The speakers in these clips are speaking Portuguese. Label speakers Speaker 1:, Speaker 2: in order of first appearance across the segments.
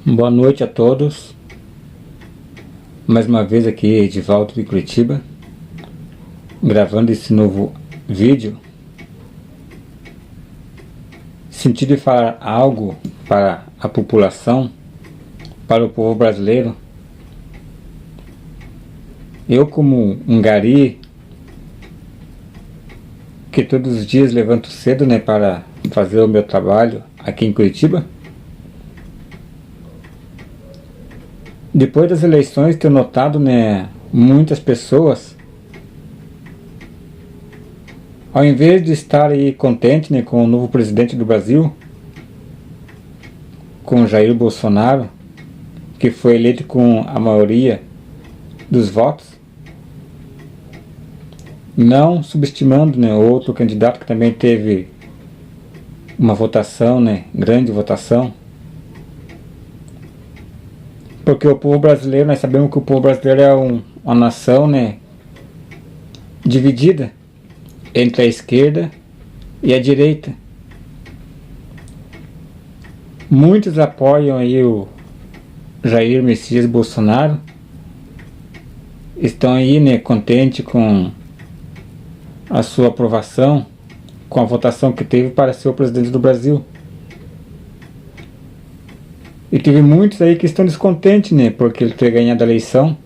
Speaker 1: Boa noite a todos. Mais uma vez aqui, Edivaldo de Curitiba, gravando esse novo vídeo. Senti de falar algo para a população, para o povo brasileiro. Eu, como um gari, que todos os dias levanto cedo, para fazer o meu trabalho aqui em Curitiba. Depois das eleições, tenho notado, muitas pessoas, ao invés de estar aí contente, com o novo presidente do Brasil, com Jair Bolsonaro, que foi eleito com a maioria dos votos, não subestimando, outro candidato que também teve uma votação, grande votação. Porque o povo brasileiro, nós sabemos que o povo brasileiro é uma nação, dividida entre a esquerda e a direita. Muitos apoiam aí o Jair Messias Bolsonaro, estão aí, contentes com a sua aprovação, com a votação que teve para ser o presidente do Brasil. E teve muitos aí que estão descontentes, porque ele ter ganhado a eleição,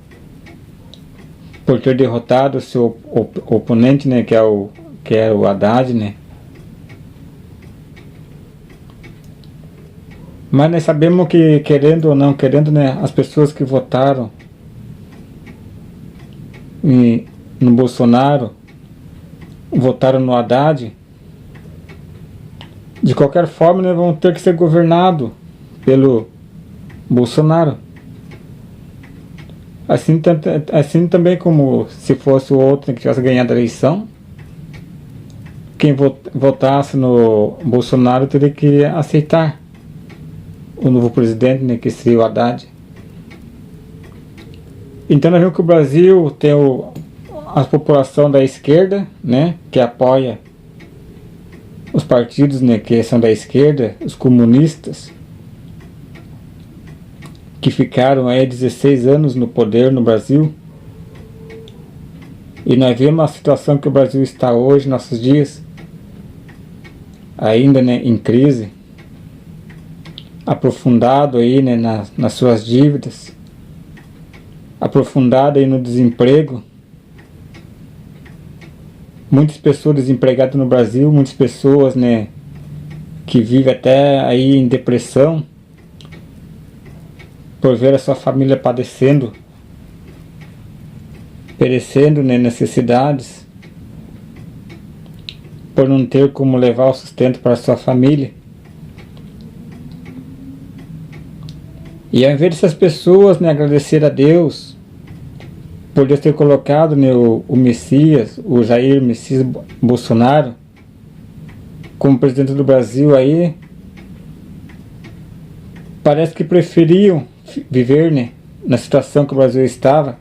Speaker 1: por ter derrotado o seu oponente, que é o Haddad, Mas nós sabemos que, querendo ou não querendo, as pessoas que votaram no Bolsonaro, votaram no Haddad, de qualquer forma, vão ter que ser governados pelo Bolsonaro. Assim também como se fosse o outro que tivesse ganhado a eleição, quem votasse no Bolsonaro teria que aceitar o novo presidente, que seria o Haddad. Então nós vemos que o Brasil tem a população da esquerda, que apoia os partidos, que são da esquerda, os comunistas, que ficaram aí 16 anos no poder no Brasil. E nós vemos a situação que o Brasil está hoje, nossos dias, ainda em crise, aprofundado aí nas suas dívidas, aprofundado aí no desemprego. Muitas pessoas desempregadas no Brasil, muitas pessoas, que vivem até aí em depressão, por ver a sua família padecendo, perecendo, necessidades, por não ter como levar o sustento para a sua família. E ao invés dessas pessoas, agradecer a Deus por Deus ter colocado, o Messias, o Jair Messias Bolsonaro, como presidente do Brasil aí, parece que preferiam viver, na situação que o Brasil estava,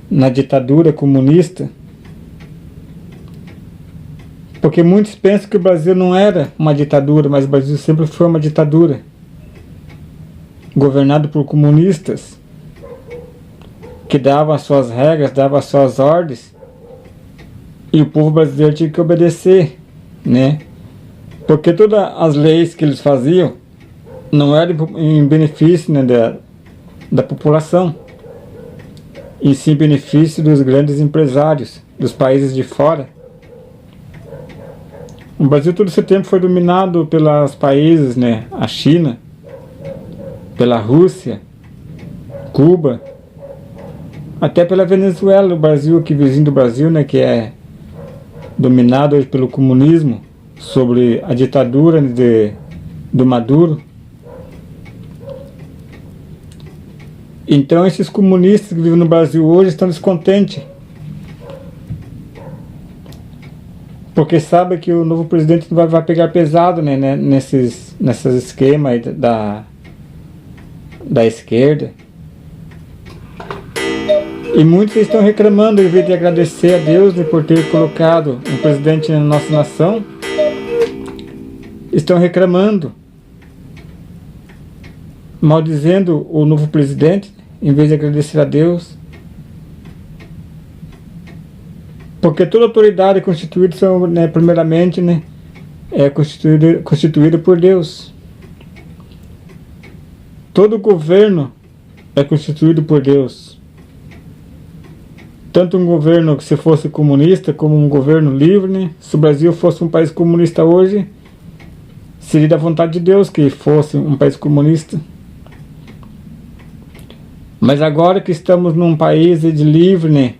Speaker 1: na ditadura comunista, porque muitos pensam que o Brasil não era uma ditadura, mas o Brasil sempre foi uma ditadura, governado por comunistas, que davam as suas regras, davam as suas ordens, e o povo brasileiro tinha que obedecer, porque todas as leis que eles faziam não eram em benefício, da população, e sim em benefício dos grandes empresários, dos países de fora. O Brasil todo esse tempo foi dominado pelos países, a China, pela Rússia, Cuba, até pela Venezuela, o Brasil, que vizinho do Brasil, que é dominado hoje pelo comunismo, sobre a ditadura do Maduro. Então esses comunistas que vivem no Brasil hoje estão descontentes, porque sabem que o novo presidente vai pegar pesado, nesses esquemas aí da esquerda. E muitos estão reclamando, em vez de agradecer a Deus por ter colocado um presidente na nossa nação, estão reclamando maldizendo o novo presidente, em vez de agradecer a Deus. Porque toda autoridade constituída são, né, primeiramente, né, é constituída por Deus. Todo governo é constituído por Deus. Tanto um governo que se fosse comunista, como um governo livre, né? Se o Brasil fosse um país comunista hoje, seria da vontade de Deus que fosse um país comunista. Mas agora que estamos num país de livre, né,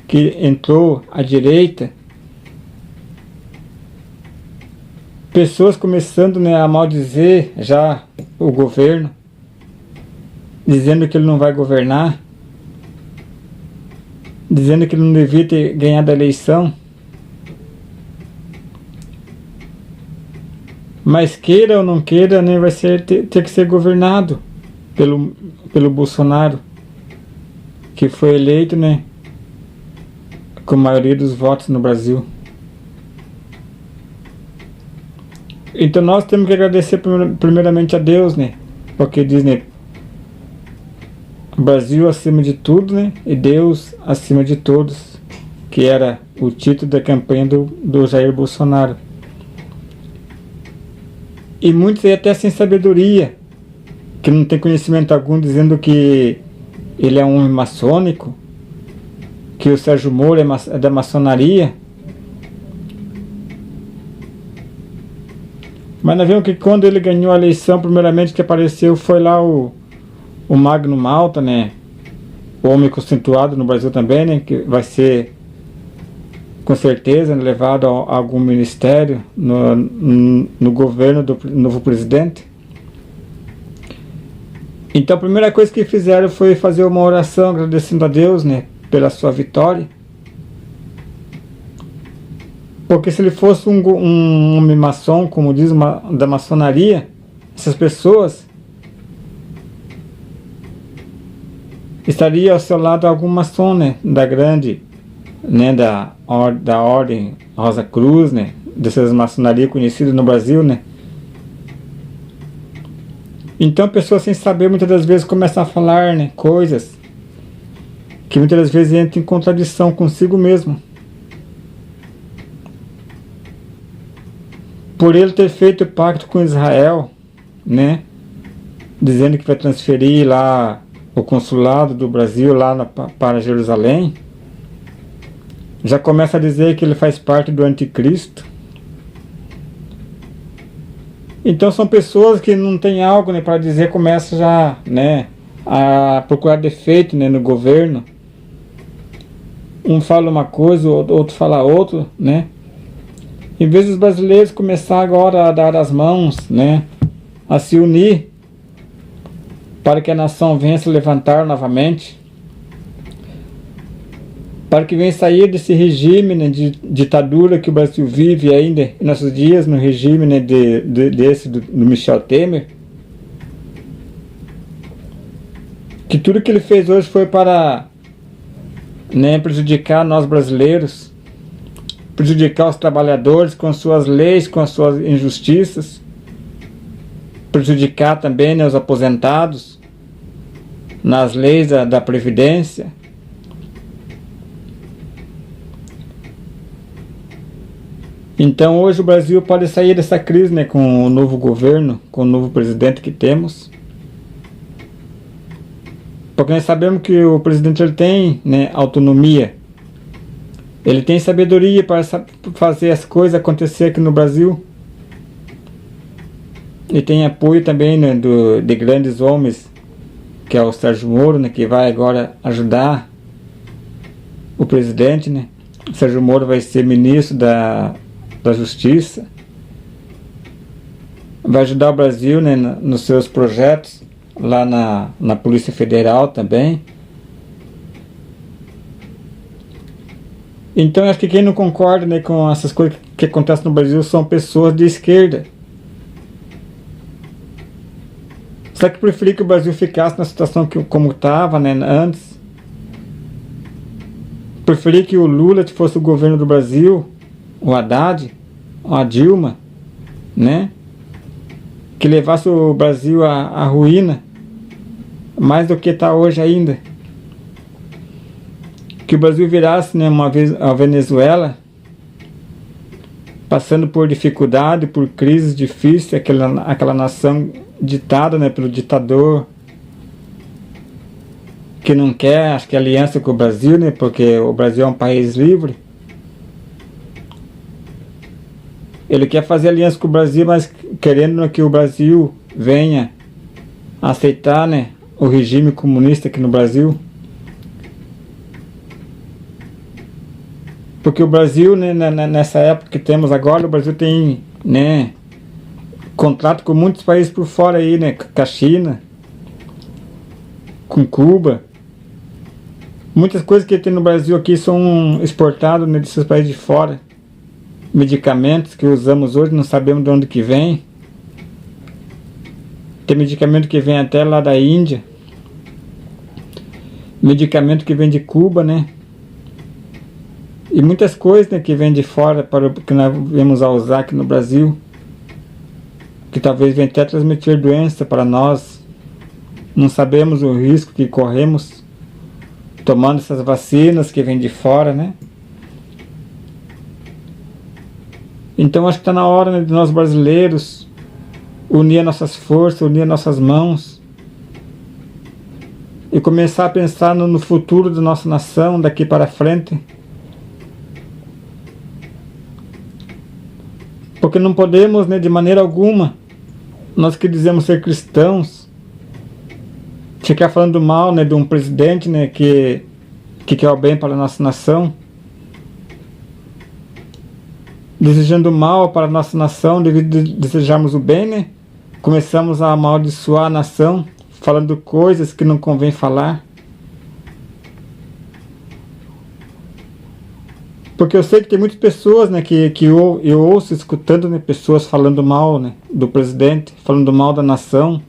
Speaker 1: que entrou à direita, pessoas começando, né, a maldizer já o governo, dizendo que ele não vai governar, dizendo que ele não devia ter ganhado a eleição. Mas queira ou não queira, né, vai ter que ser governado pelo Bolsonaro, que foi eleito, né, com a maioria dos votos no Brasil. Então nós temos que agradecer primeiramente a Deus, né, porque diz, né, Brasil acima de tudo, né, e Deus acima de todos, que era o título da campanha do Jair Bolsonaro. E muitos aí até sem sabedoria, que não tem conhecimento algum, dizendo que ele é um homem maçônico, que o Sérgio Moro é da maçonaria. Mas nós vemos que quando ele ganhou a eleição, primeiramente que apareceu foi lá o Magno Malta, né, o homem conceituado no Brasil também, né, que vai ser com certeza levado a algum ministério no governo do novo presidente. Então a primeira coisa que fizeram foi fazer uma oração agradecendo a Deus, né, pela sua vitória. Porque se ele fosse um homem maçom, como diz, da maçonaria, essas pessoas estaria ao seu lado algum maçom, né, da grande, né, da ordem Rosa Cruz, né, dessas maçonarias conhecidas no Brasil, né. Então pessoas sem saber muitas das vezes começam a falar, né, coisas que muitas das vezes entram em contradição consigo mesmo. Por ele ter feito pacto com Israel, né, dizendo que vai transferir lá o consulado do Brasil lá para Jerusalém, já começa a dizer que ele faz parte do anticristo. Então são pessoas que não tem algo, né, para dizer, começa já, né, a procurar defeito, né, no governo. Um fala uma coisa, outro fala outra, né. Em vez dos brasileiros começar agora a dar as mãos, né, a se unir para que a nação venha se levantar novamente, para que venha sair desse regime, né, de ditadura que o Brasil vive ainda em nossos dias, no regime, né, do Michel Temer, que tudo que ele fez hoje foi para, né, prejudicar nós brasileiros, prejudicar os trabalhadores com suas leis, com as suas injustiças, prejudicar também, né, os aposentados nas leis da Previdência. Então hoje o Brasil pode sair dessa crise, né, com o novo governo, com o novo presidente que temos. Porque nós sabemos que o presidente ele tem, né, autonomia. Ele tem sabedoria para fazer as coisas acontecer aqui no Brasil. E tem apoio também, né, de grandes homens, que é o Sérgio Moro, né, que vai agora ajudar o presidente, né. O Sérgio Moro vai ser ministro da Justiça. Vai ajudar o Brasil, né, nos seus projetos, lá na Polícia Federal também. Então acho que quem não concorda, né, com essas coisas que acontecem no Brasil são pessoas de esquerda. Só que preferia que o Brasil ficasse na situação como estava, né, antes. Preferia que o Lula fosse o governo do Brasil, o Haddad, a Dilma, né, que levasse o Brasil à ruína, mais do que está hoje ainda. Que o Brasil virasse, né, uma vez a Venezuela, passando por dificuldade, por crises difíceis, aquela nação ditada, né, pelo ditador, que não quer, acho que, aliança com o Brasil, né, porque o Brasil é um país livre. Ele quer fazer aliança com o Brasil, mas querendo que o Brasil venha aceitar, né, o regime comunista aqui no Brasil. Porque o Brasil, né, nessa época que temos agora, o Brasil tem, né, contrato com muitos países por fora aí, né, com a China, com Cuba. Muitas coisas que tem no Brasil aqui são exportadas, né, desses países de fora. Medicamentos que usamos hoje, não sabemos de onde que vem. Tem medicamento que vem até lá da Índia. Medicamento que vem de Cuba, né? E muitas coisas, né, que vêm de fora que nós viemos a usar aqui no Brasil, que talvez venha até transmitir doença para nós. Não sabemos o risco que corremos tomando essas vacinas que vêm de fora, né? Então acho que está na hora, né, de nós brasileiros unir nossas forças, unir nossas mãos e começar a pensar no futuro da nossa nação daqui para frente. Porque não podemos, né, de maneira alguma, nós que dizemos ser cristãos, ficar falando mal, né, de um presidente, né, que quer o bem para a nossa nação, desejando mal para a nossa nação, devido a desejarmos o bem, né, começamos a amaldiçoar a nação, falando coisas que não convém falar. Porque eu sei que tem muitas pessoas, né, que eu ouço escutando, né, pessoas falando mal, né, do presidente, falando mal da nação,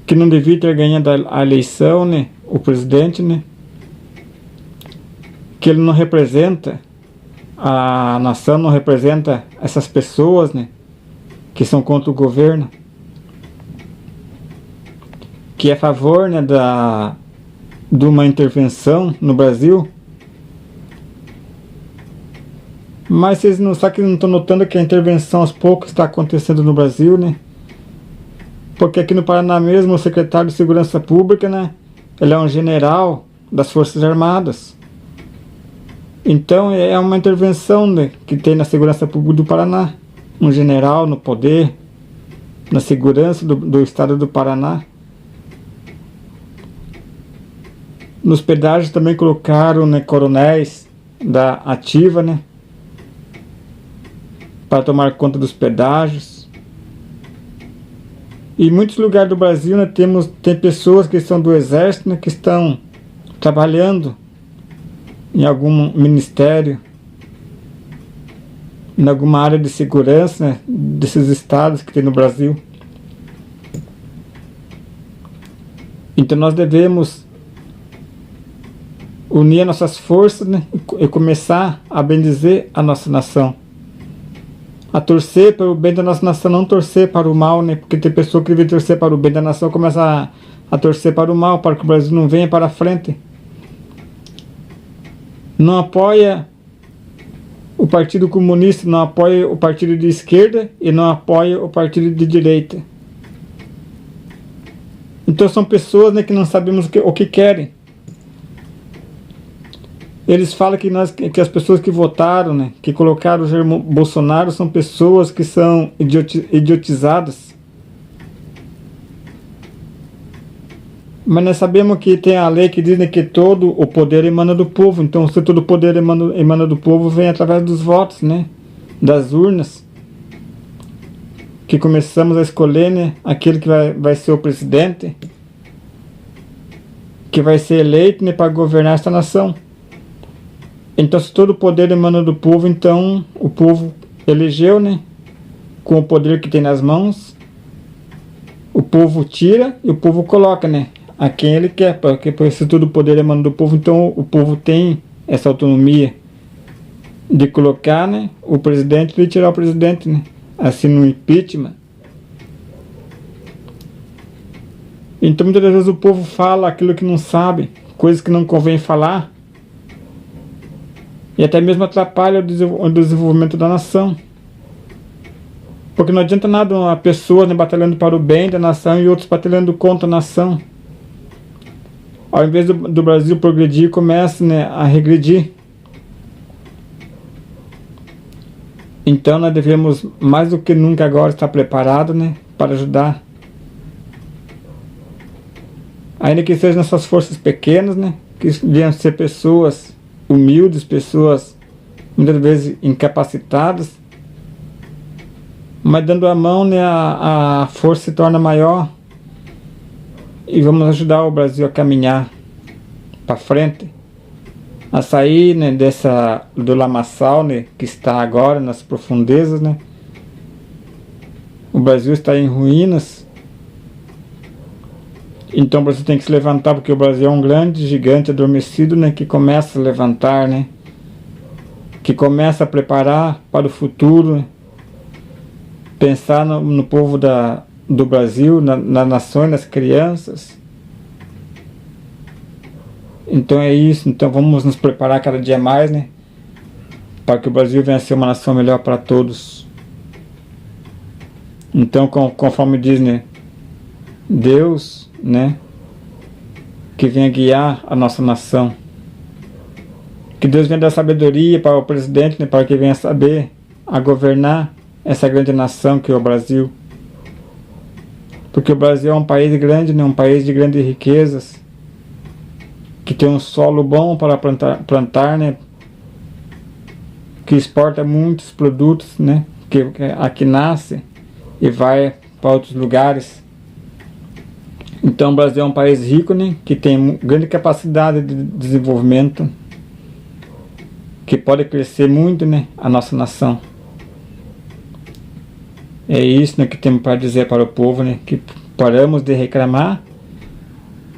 Speaker 1: que não devia ter ganhado a eleição, né, o presidente, né, que ele não representa a nação, não representa essas pessoas, né, que são contra o governo, que é a favor, né, de uma intervenção no Brasil. Mas vocês não sabem que não estão notando que a intervenção aos poucos está acontecendo no Brasil, né? Porque aqui no Paraná mesmo, o secretário de Segurança Pública, né, ele é um general das Forças Armadas. Então é uma intervenção, né, que tem na segurança pública do Paraná. Um general no poder, na segurança do estado do Paraná. Nos pedágios também colocaram, né, coronéis da ativa, né, para tomar conta dos pedágios. E em muitos lugares do Brasil, né, tem pessoas que são do exército, né, que estão trabalhando em algum ministério, em alguma área de segurança, né, desses estados que tem no Brasil. Então nós devemos unir nossas forças, né, e começar a bendizer a nossa nação, a torcer para o bem da nossa nação, não torcer para o mal, né, porque tem pessoa que deve torcer para o bem da nação, começa a torcer para o mal, para que o Brasil não venha para frente. Não apoia o Partido Comunista, não apoia o partido de esquerda e não apoia o partido de direita. Então são pessoas, né, que não sabemos o que querem. Eles falam que as pessoas que votaram, né, que colocaram o Jair Bolsonaro, são pessoas que são idiotizadas. Mas nós sabemos que tem a lei que diz, né, que todo o poder emana do povo. Então, se todo o poder emana do povo, vem através dos votos, né, das urnas, que começamos a escolher, né, aquele que vai ser o presidente, que vai ser eleito, né, para governar esta nação. Então, se todo o poder emana do povo, então o povo elegeu, né, com o poder que tem nas mãos, o povo tira e o povo coloca, né, a quem ele quer, porque se todo o poder emana do povo, então o povo tem essa autonomia de colocar, né, o presidente e tirar o presidente, né, assim no impeachment. Então muitas vezes o povo fala aquilo que não sabe, coisas que não convém falar, e até mesmo atrapalha o desenvolvimento da nação. Porque não adianta nada uma pessoa, né, batalhando para o bem da nação e outros batalhando contra a nação. Ao invés do Brasil progredir, começa, né, a regredir. Então nós devemos mais do que nunca agora estar preparados, né, para ajudar. Ainda que sejam nossas forças pequenas, né, que venham ser pessoas humildes, pessoas muitas vezes incapacitadas, mas dando a mão, né, a força se torna maior e vamos ajudar o Brasil a caminhar para frente, a sair, né, do lamaçal, né, que está agora nas profundezas, né. O Brasil está em ruínas, então o Brasil tem que se levantar, porque o Brasil é um grande gigante adormecido, né, que começa a levantar, né, que começa a preparar para o futuro, né, pensar no povo do Brasil, nas nações, nas crianças. Então é isso, então vamos nos preparar cada dia mais, né, para que o Brasil venha a ser uma nação melhor para todos. Então, conforme diz, né, Deus, né, que venha guiar a nossa nação, que Deus venha dar sabedoria para o presidente, né, para que venha saber a governar essa grande nação que é o Brasil, porque o Brasil é um país grande, né, um país de grandes riquezas, que tem um solo bom para plantar, né, que exporta muitos produtos, né, que aqui nasce e vai para outros lugares. Então o Brasil é um país rico, né, que tem grande capacidade de desenvolvimento, que pode crescer muito, né, a nossa nação. É isso, né, que temos para dizer para o povo, né, que paramos de reclamar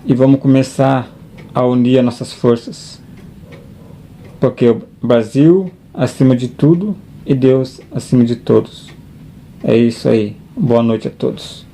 Speaker 1: e vamos começar a unir as nossas forças, porque o Brasil acima de tudo e Deus acima de todos. É isso aí. Boa noite a todos.